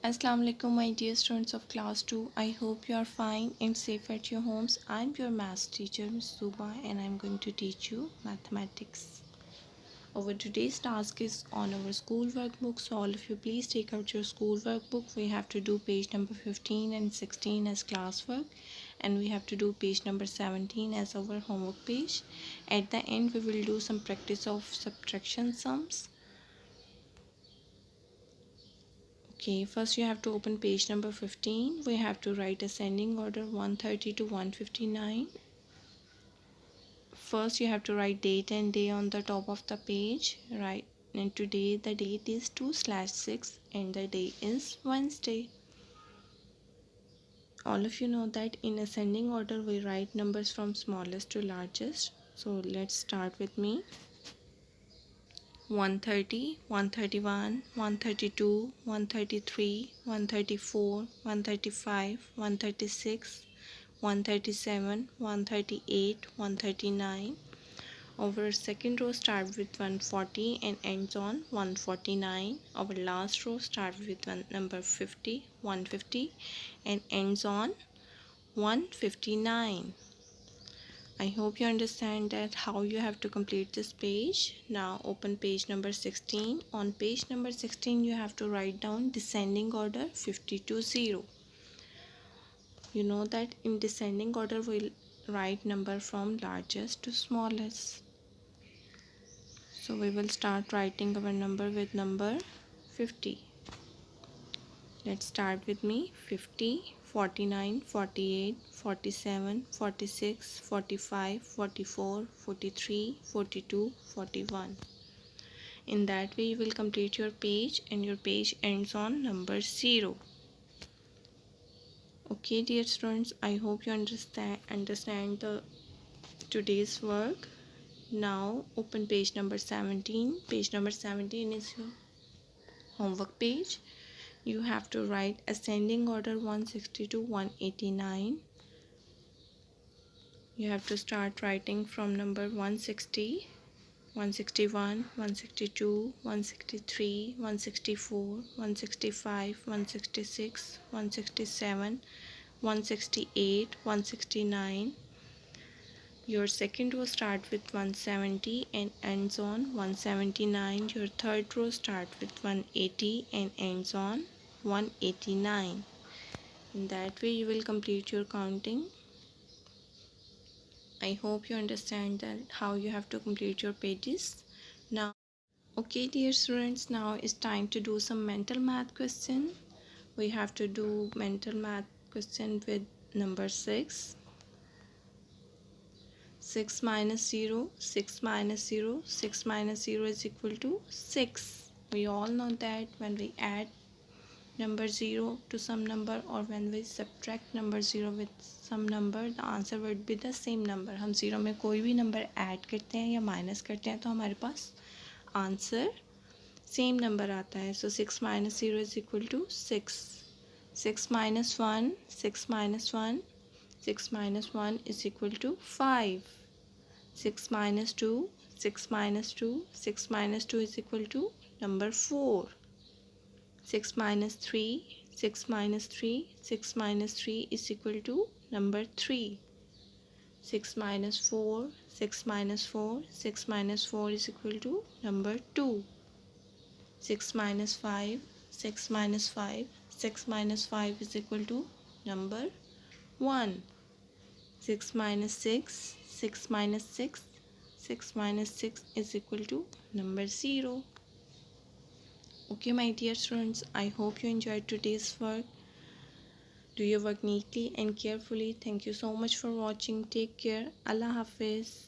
Assalamu alaikum, my dear students of class 2. I hope you are fine and safe at your homes. I'm your math teacher, Ms. Zuba, and I'm going to teach you mathematics. Our today's task is on our school workbook. So all of you please take out your school workbook. We have to do page number 15 and 16 as classwork, and we have to do page number 17 as our homework page. At the end we will do some practice of subtraction sums. Okay, first you have to open page number 15. We have to write ascending order 130 to 159. First you have to write date and day on the top of the page. Right, and today the date is 2/6 and the day is Wednesday. All of you know that in ascending order we write numbers from smallest to largest. So let's start with me. 130, 131, 132, 133, 134, 135, 136, 137, 138, 139. Our second row starts with 140 and ends on 149. Our last row starts with number 50, 150 and ends on 159. I hope you understand that how you have to complete this page. Now open page number 16. On page number 16 you have to write down descending order 50 to 0. You know that in descending order we'll write number from largest to smallest. So we will start writing our number with number 50. Let's start with me. 50, 49, 48, 47, 46, 45, 44, 43, 42, 41. In that way you will complete your page and your page ends on number 0. Okay dear students, I hope you understand the today's work. Now open page number 17. Page number 17 is your homework page. You have to write ascending order 160 to 189. You have to start writing from number 160, 161, 162, 163, 164, 165, 166, 167, 168, 169. Your second row starts with 170 and ends on 179. Your third row starts with 180 and ends on 189. In that way you will complete your counting. I hope you understand that how you have to complete your pages. Now, okay dear students, now it's time to do some mental math question. We have to do mental math question with number 6. 6 minus 0, 6 minus 0, 6 minus 0 is equal to 6. We all know that when we add number 0 to some number or when we subtract number 0 with some number, the answer would be the same number. हम 0 में कोई भी number add करते हैं या minus करते हैं तो हमारे पास answer same number आता है. So 6 minus 0 is equal to 6. 6 minus 1, 6 minus 1, 6 minus 1 is equal to 5. 6 minus 2, 6 minus 2, 6 minus 2 is equal to number 4. 6 minus 3, 6 minus 3, 6 minus 3 is equal to number 3. 6 minus 4, 6 minus 4, 6 minus 4 is equal to number 2. 6 minus 5, 6 minus 5, 6 minus 5 is equal to number 1. 6 minus 6, 6 minus 6, 6 minus 6 is equal to number 0. Okay my dear students, I hope you enjoyed today's work. Do your work neatly and carefully. Thank you so much for watching. Take care. Allah Hafiz.